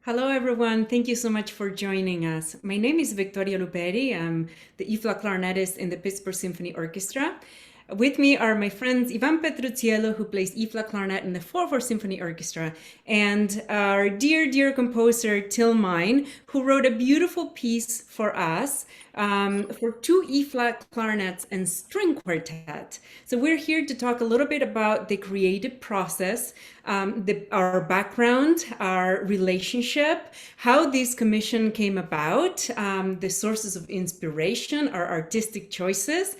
Hello, everyone. Thank you so much for joining us. My name is Victoria Luperi. I'm the E-flat clarinetist in the Pittsburgh Symphony Orchestra. With me are my friends Ivan Petruzziello, who plays E-flat clarinet in the 4/4 Symphony Orchestra, and our dear composer Till Meyn, who wrote a beautiful piece for us for two E-flat clarinets and string quartet. So we're here to talk a little bit about the creative process, our background, our relationship, how this commission came about, the sources of inspiration, our artistic choices.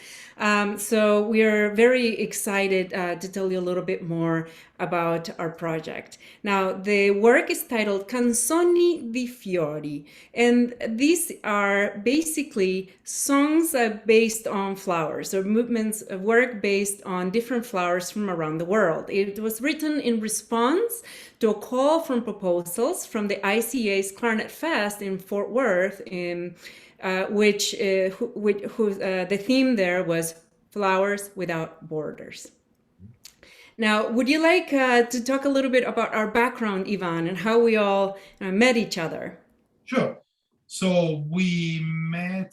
So we are very excited to tell you a little bit more about our project. Now, the work is titled Canzoni di Fiori, and these are basically songs based on flowers, or movements of work based on different flowers from around the world. It was written in response to a call from proposals from the ICA's Clarinet Fest in Fort Worth, the theme there was Flowers Without Borders. Now, would you like to talk a little bit about our background, Ivan, and how we all met each other? Sure. So we met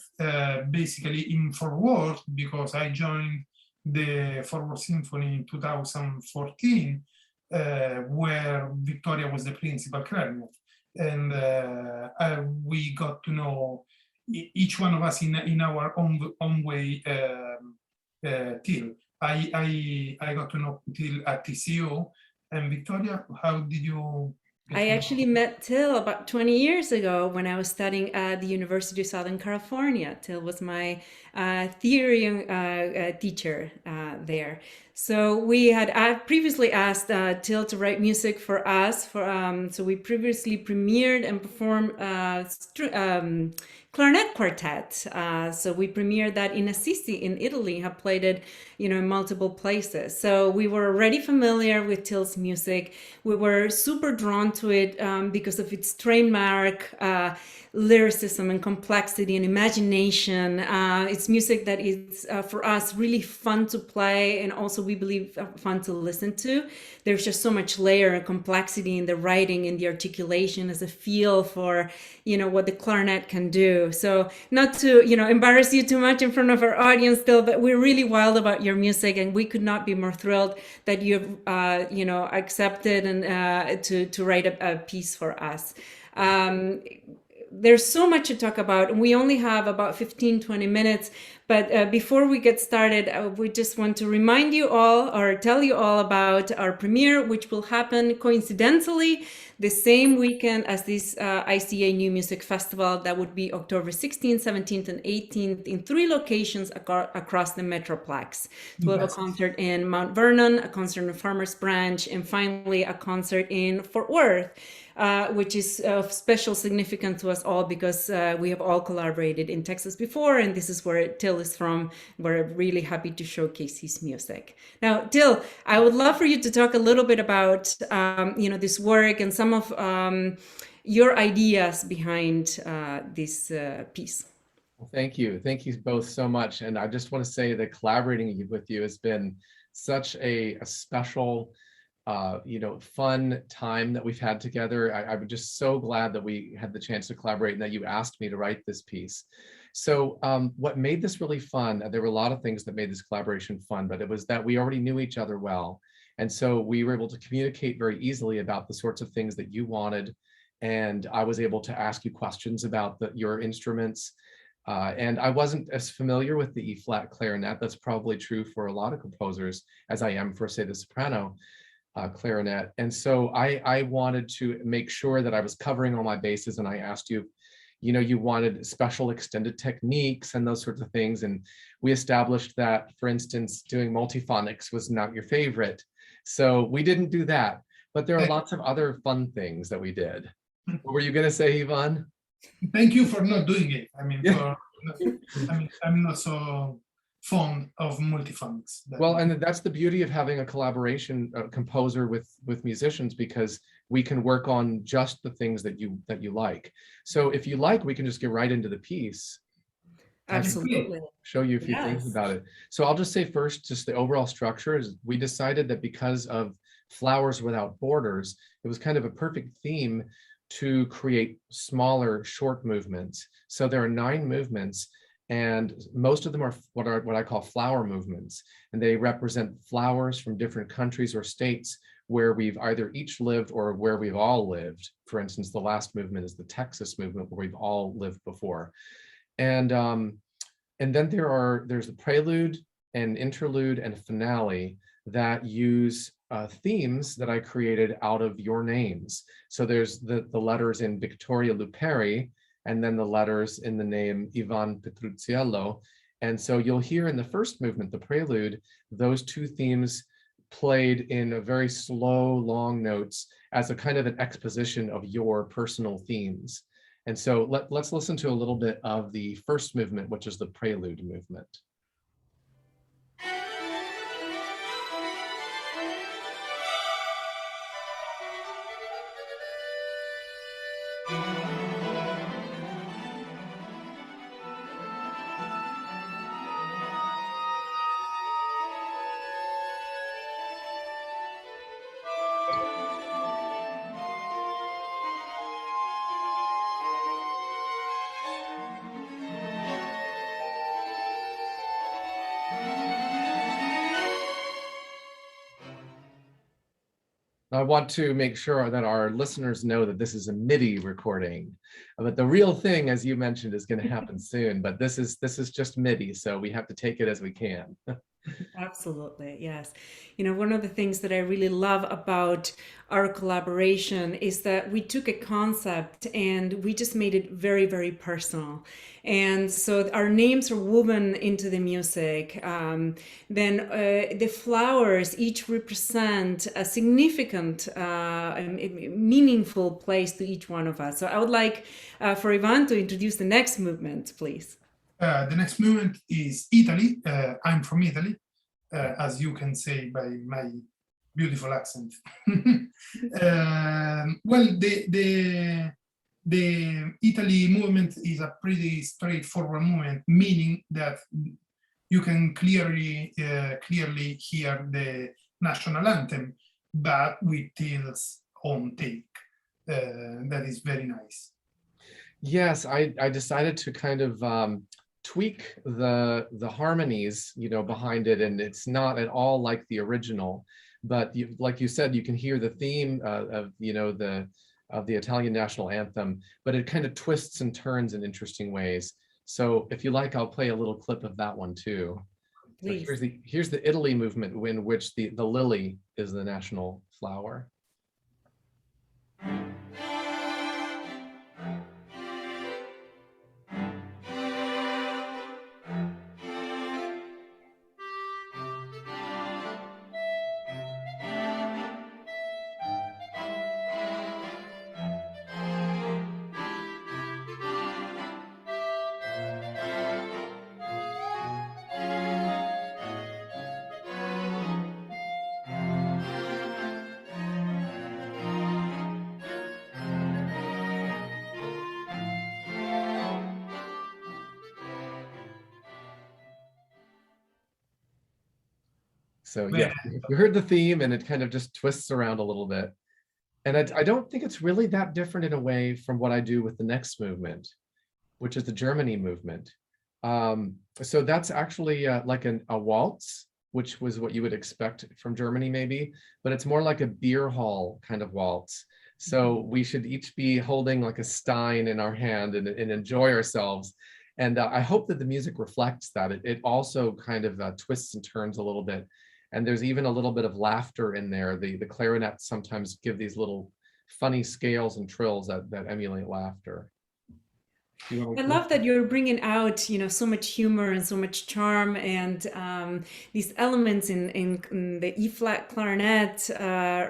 basically in Fort Worth because I joined the Fort Worth Symphony in 2014, where Victoria was the principal clarinet. And we got to know each one of us in our own way. Till I got to know Till at TCU, and Victoria, how did you I actually met Till about 20 years ago when I was studying at the University of Southern California. Till was my theory teacher there. So we had previously asked Till to write music for us. So we previously premiered and performed clarinet quartet. So we premiered that in Assisi in Italy, have played it, in multiple places. So we were already familiar with Till's music. We were super drawn to it because of its trademark lyricism and complexity and imagination. It's music that is, for us, really fun to play, and also we believe fun to listen to. There's just so much layer and complexity in the writing, in the articulation, as a feel for, what the clarinet can do. So not to, embarrass you too much in front of our audience still, but we're really wild about your music, and we could not be more thrilled that you've, accepted and to write a piece for us. There's so much to talk about, and we only have about 15-20 minutes. But before we get started, we just want to remind you all, or tell you all, about our premiere, which will happen coincidentally the same weekend as this ICA New Music Festival. That would be October 16th, 17th, and 18th in 3 locations across the Metroplex. So we'll have a concert in Mount Vernon, a concert in Farmers Branch, and finally a concert in Fort Worth. Which is of special significance to us all because we have all collaborated in Texas before, and this is where Till is from. We're really happy to showcase his music. Now, Till, I would love for you to talk a little bit about this work and some of your ideas behind this piece. Well, thank you both so much, and I just want to say that collaborating with you has been such a special fun time that we've had together. I'm just so glad that we had the chance to collaborate and that you asked me to write this piece. So what made this really fun, there were a lot of things that made this collaboration fun, but it was that we already knew each other well. And so we were able to communicate very easily about the sorts of things that you wanted. And I was able to ask you questions about your instruments. And I wasn't as familiar with the E-flat clarinet. That's probably true for a lot of composers as I am for, say, the soprano clarinet. And so I wanted to make sure that I was covering all my bases, and I asked you, you wanted special extended techniques and those sorts of things. And we established that, for instance, doing multiphonics was not your favorite. So we didn't do that, but there are lots of other fun things that we did. What were you going to say, Ivan? Thank you for not doing it. I'm not so fond of multiphonics. Well, and that's the beauty of having a collaboration composer with musicians, because we can work on just the things that you like. So if you like, we can just get right into the piece. Absolutely. Show you a few things about it. So I'll just say first, just the overall structure is we decided that because of Flowers Without Borders, it was kind of a perfect theme to create smaller, short movements. So there are 9 movements, and most of them are what I call flower movements, and they represent flowers from different countries or states where we've either each lived or where we've all lived. For instance, the last movement is the Texas movement, where we've all lived before. And then there's the prelude and interlude and finale that use themes that I created out of your names. So there's the letters in Victoria Luperi, and then the letters in the name Ivan Petruzziello. And so you'll hear in the first movement, the prelude, those 2 themes played in a very slow, long notes as a kind of an exposition of your personal themes. And so let's listen to a little bit of the first movement, which is the prelude movement. I want to make sure that our listeners know that this is a MIDI recording, but the real thing, as you mentioned, is going to happen soon. But this is just MIDI, so we have to take it as we can. Absolutely, yes. One of the things that I really love about our collaboration is that we took a concept and we just made it very, very personal. And so our names are woven into the music. Then the flowers each represent a significant, meaningful place to each one of us. So I would like for Ivan to introduce the next movement, please. The next movement is Italy. I'm from Italy, as you can say by my beautiful accent. Well, the Italy movement is a pretty straightforward movement, meaning that you can clearly hear the national anthem, but with Till's own take. That is very nice. Yes, I decided to kind of tweak the harmonies, behind it, and it's not at all like the original. But like you said, you can hear the theme of the Italian national anthem, but it kind of twists and turns in interesting ways. So if you like, I'll play a little clip of that one too. Please. So here's the Italy movement, in which the lily is the national flower. So yeah, you heard the theme, and it kind of just twists around a little bit. And I don't think it's really that different in a way from what I do with the next movement, which is the Germany movement. So that's actually like a waltz, which was what you would expect from Germany maybe, but it's more like a beer hall kind of waltz. So we should each be holding like a stein in our hand and enjoy ourselves. And I hope that the music reflects that. It also kind of twists and turns a little bit. And there's even a little bit of laughter in there. The clarinets sometimes give these little funny scales and trills that emulate laughter. I love that you're bringing out, so much humor and so much charm, and these elements in the E-flat clarinet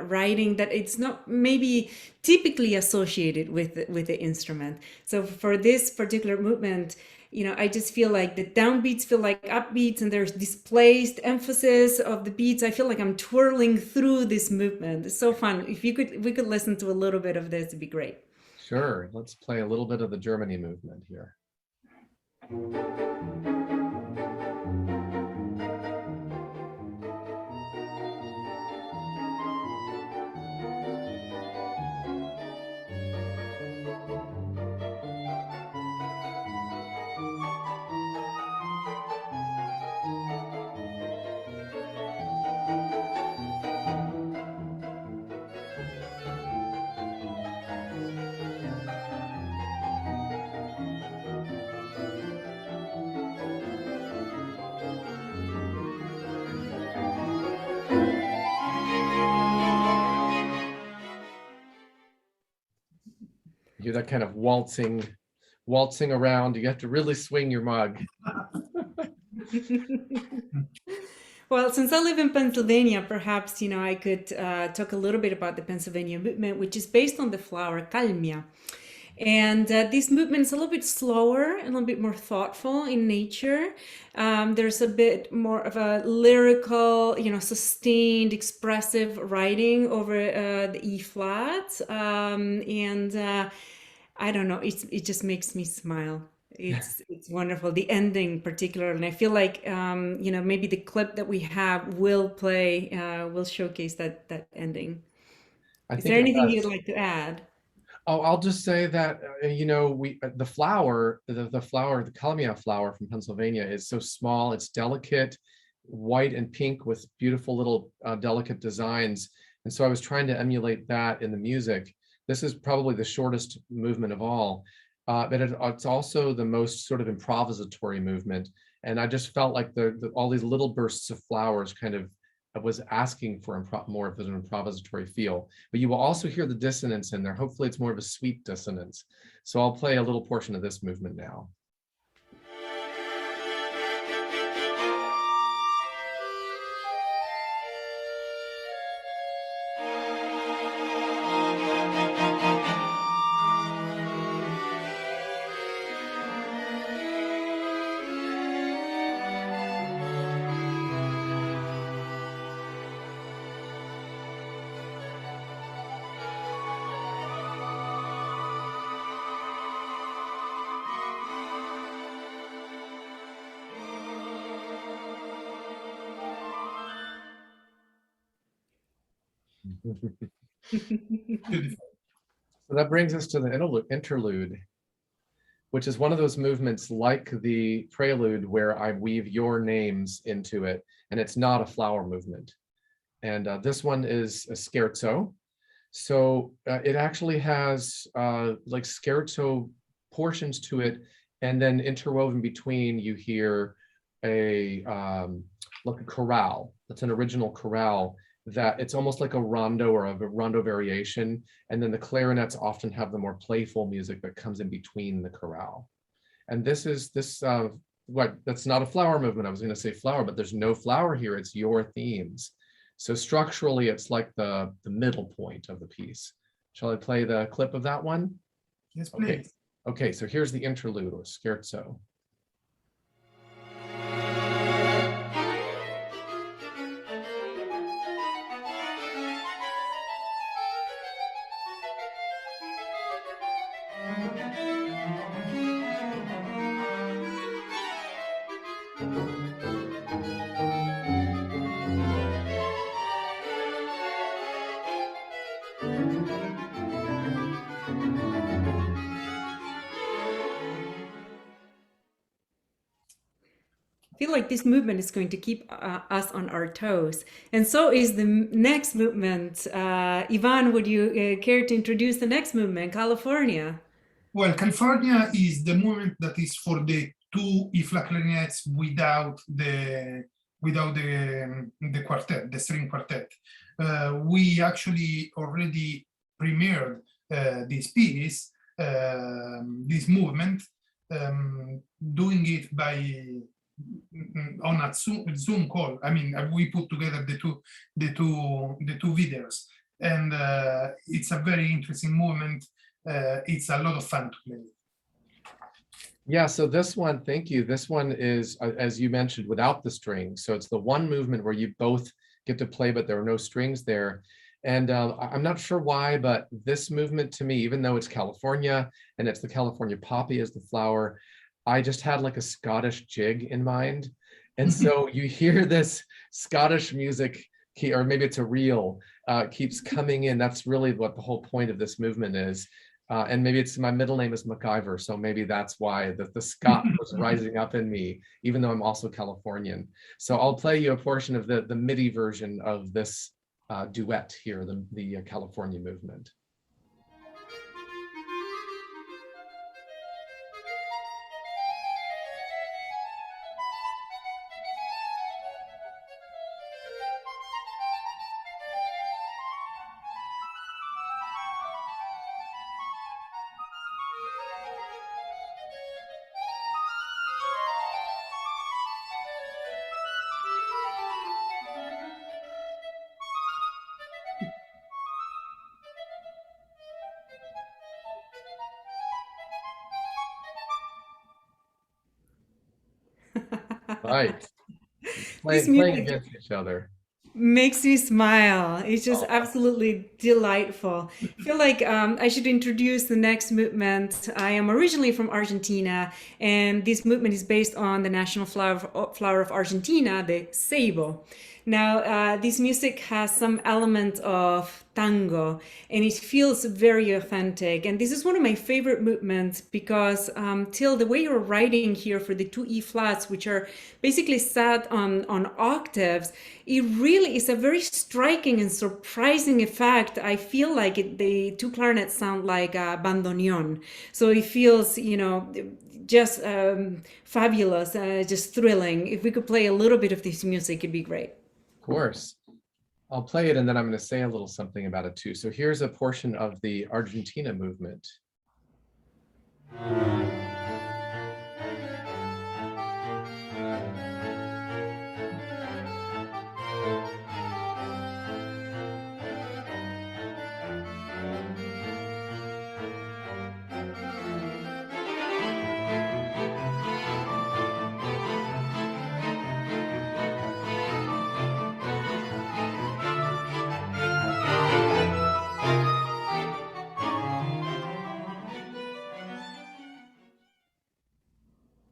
writing that it's not maybe typically associated with the instrument. So for this particular movement, I just feel like the downbeats feel like upbeats, and there's displaced emphasis of the beats. I feel like I'm twirling through this movement. It's so fun. If we could listen to a little bit of this, it'd be great. Sure, let's play a little bit of the Germany movement here. hear that kind of waltzing around. You have to really swing your mug. Well, since I live in Pennsylvania, perhaps, I could talk a little bit about the Pennsylvania movement, which is based on the flower Calmia. And this movement is a little bit slower and a little bit more thoughtful in nature. There's a bit more of a lyrical, sustained, expressive writing over the E flat. I don't know, it just makes me smile. It's wonderful. The ending particularly, and I feel like maybe the clip that we have will showcase that ending. I Is think there it anything you'd does. like to add? Oh, I'll just say that the flower, the flower, the Kalmia flower from Pennsylvania is so small. It's delicate, white and pink with beautiful little delicate designs. And so I was trying to emulate that in the music. This is probably the shortest movement of all, but it's also the most sort of improvisatory movement. And I just felt like all these little bursts of flowers kind of was asking for more of an improvisatory feel. But you will also hear the dissonance in there. Hopefully it's more of a sweet dissonance. So I'll play a little portion of this movement now. Beautiful. So that brings us to the interlude, which is one of those movements like the prelude where I weave your names into it, and it's not a flower movement. And this one is a scherzo. So it actually has like scherzo portions to it, and then interwoven between you hear like a chorale. That's an original chorale that it's almost like a rondo or a rondo variation. And then the clarinets often have the more playful music that comes in between the chorale. And that's not a flower movement. I was going to say flower, but there's no flower here. It's your themes. So structurally, it's like the middle point of the piece. Shall I play the clip of that one? Yes, please. Okay, so here's the interlude or scherzo. I feel like this movement is going to keep us on our toes. And so is the next movement. Ivan, would you care to introduce the next movement, California? Well, California is the movement that is for the two E-flat clarinets without the quartet, the string quartet. We actually already premiered this piece, this movement, doing it on a Zoom call. I mean, we put together the two videos, and it's a very interesting movement. It's a lot of fun to play. Yeah, so this one, thank you. This one is, as you mentioned, without the strings. So it's the one movement where you both get to play, but there are no strings there. And I'm not sure why, but this movement to me, even though it's California and it's the California poppy as the flower, I just had like a Scottish jig in mind. And so you hear this Scottish music, or maybe it's a reel, keeps coming in. That's really what the whole point of this movement is. And maybe it's my middle name is MacIver, so maybe that's why the Scot was rising up in me, even though I'm also Californian. So I'll play you a portion of the MIDI version of this duet here, the California movement. Right. This Playing music against each other. makes me smile. It's just Oh, absolutely delightful. I feel like I should introduce the next movement. I am originally from Argentina, and this movement is based on the national flower of Argentina, the ceibo. Now, this music has some element of tango, and it feels very authentic. And this is one of my favorite movements because, Till, the way you're writing here for the two E flats, which are basically set on octaves, it really is a very striking and surprising effect. I feel like the two clarinets sound like a bandoneon. So it feels, just fabulous, just thrilling. If we could play a little bit of this music, it'd be great. of course. I'll play it and then I'm going to say a little something about it too. So here's a portion of the Argentina movement.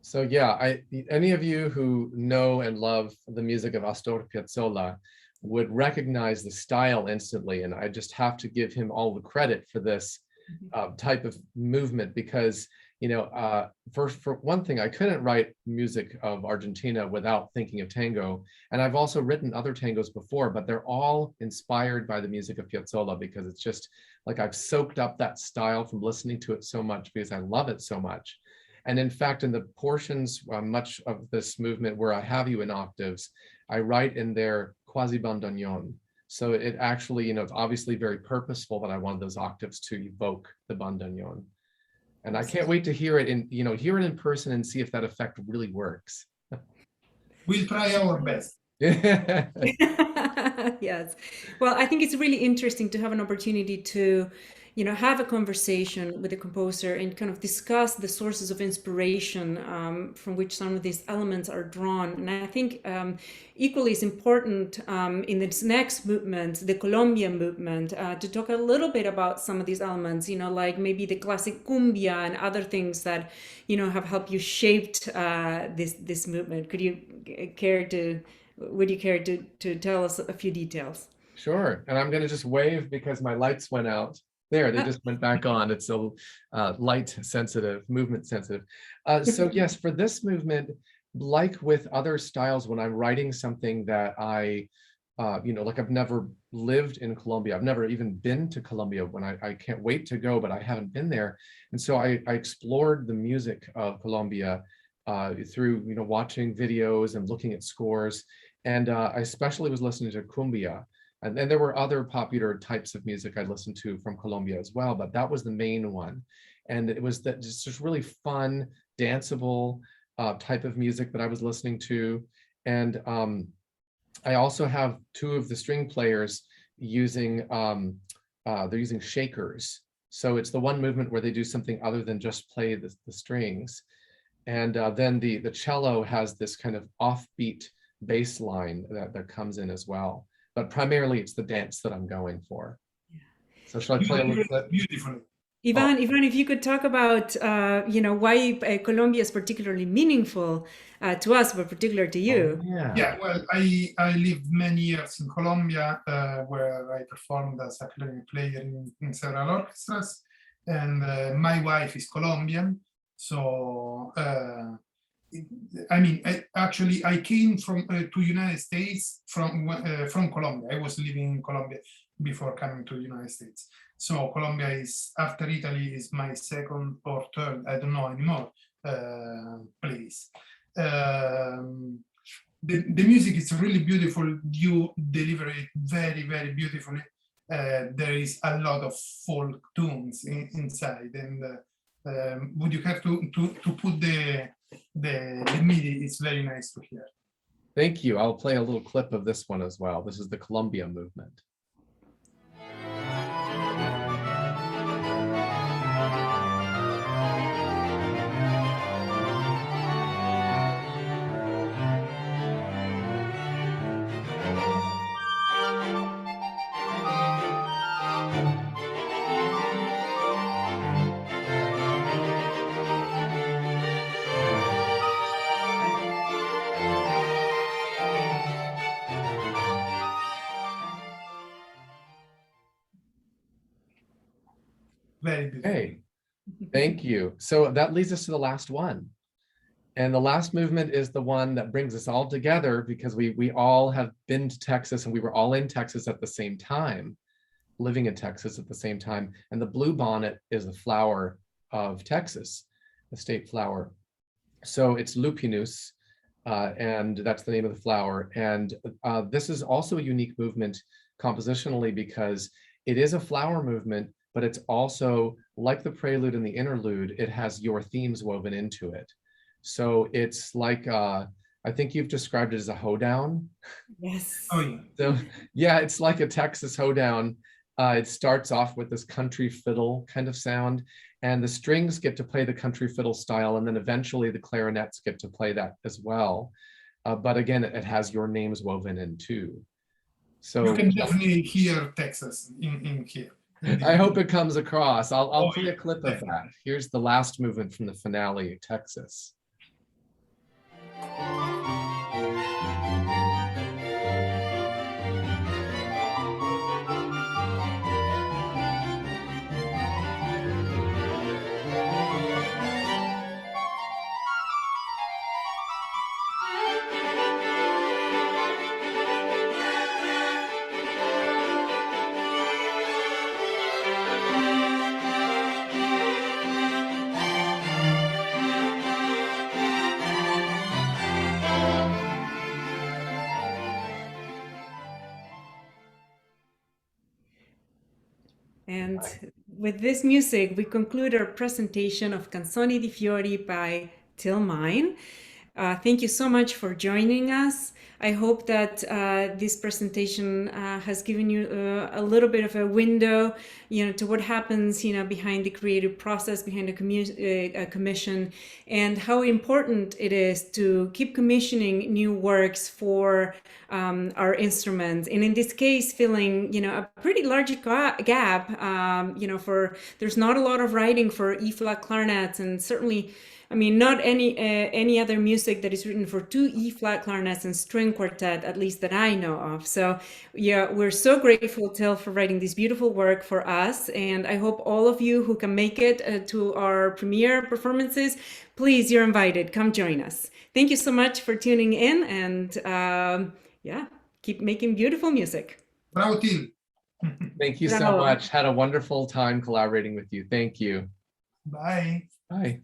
So yeah, any of you who know and love the music of Astor Piazzolla would recognize the style instantly, and I just have to give him all the credit for this type of movement because for one thing, I couldn't write music of Argentina without thinking of tango, and I've also written other tangos before, but they're all inspired by the music of Piazzolla because it's just like I've soaked up that style from listening to it so much because I love it so much. And in fact, in the portions, much of this movement where I have you in octaves, I write in there quasi bandoneon. So it actually, it's obviously very purposeful that I wanted those octaves to evoke the bandoneon. And I can't wait to hear it in person and see if that effect really works. We'll try our best. Yes. Well, I think it's really interesting to have an opportunity to, have a conversation with the composer and kind of discuss the sources of inspiration from which some of these elements are drawn. And I think equally is important in this next movement, the Colombian movement, to talk a little bit about some of these elements, like maybe the classic cumbia and other things that, have helped you shaped this movement. Would you care to tell us a few details? Sure. And I'm going to just wave because my lights went out. There, they just went back on. It's so light sensitive, movement sensitive. So yes, for this movement, like with other styles, when I'm writing something that like I've never lived in Colombia, I've never even been to Colombia when I can't wait to go, but I haven't been there. And so I explored the music of Colombia through, watching videos and looking at scores. And I especially was listening to cumbia. And then there were other popular types of music I listened to from Colombia as well, but that was the main one. And it was that just really fun, danceable type of music that I was listening to. And I also have two of the string players using, they're using shakers. So it's the one movement where they do something other than just play the strings. And then the cello has this kind of offbeat bass line that comes in as well. But primarily it's the dance that I'm going for. So shall I play a little bit? Beautifully. Ivan, if you could talk about, why Colombia is particularly meaningful to us, but particular to you. Yeah, well, I lived many years in Colombia where I performed as a clarinet player in several orchestras, and my wife is Colombian. So, I came to United States from Colombia. I was living in Colombia before coming to the United States. So Colombia is, after Italy, is my second or third, I don't know anymore, place. The music is really beautiful. You deliver it very, very beautifully. There is a lot of folk tunes inside, and would you have to put the MIDI? It's very nice to hear. Thank you. I'll play a little clip of this one as well. This is the Colombia movement. Very beautiful. Okay, thank you. So that leads us to the last one. And the last movement is the one that brings us all together because we all have been to Texas and we were all in Texas at the same time, living in Texas at the same time. And the blue bonnet is the flower of Texas, the state flower. So it's lupinus, and that's the name of the flower. And this is also a unique movement compositionally because it is a flower movement, but it's also like the prelude and the interlude, it has your themes woven into it. So it's like, I think you've described it as a hoedown. Yes. Oh, yeah. So yeah, it's like a Texas hoedown. It starts off with this country fiddle kind of sound, and the strings get to play the country fiddle style, and then eventually the clarinets get to play that as well. But again, it has your names woven in too. So You can definitely hear Texas in here. I hope it comes across. I'll play yeah, a clip of that. Here's the last movement from the finale, Texas. And with this music, we conclude our presentation of Canzoni di Fiori by Till Meyn. Thank you so much for joining us. I hope that this presentation has given you a little bit of a window, to what happens, behind the creative process, behind a commission, and how important it is to keep commissioning new works for our instruments. And in this case, filling, a pretty large gap, there's not a lot of writing for E-flat clarinets, and certainly, not any other music that is written for 2 E-flat clarinets and string quartet, at least that I know of. So yeah, we're so grateful, Till, for writing this beautiful work for us. And I hope all of you who can make it to our premiere performances, please, you're invited. Come join us. Thank you so much for tuning in, and keep making beautiful music. Bravo, Till. Thank you so Bravo. much. Had a wonderful time collaborating with you. Thank you. Bye. Bye.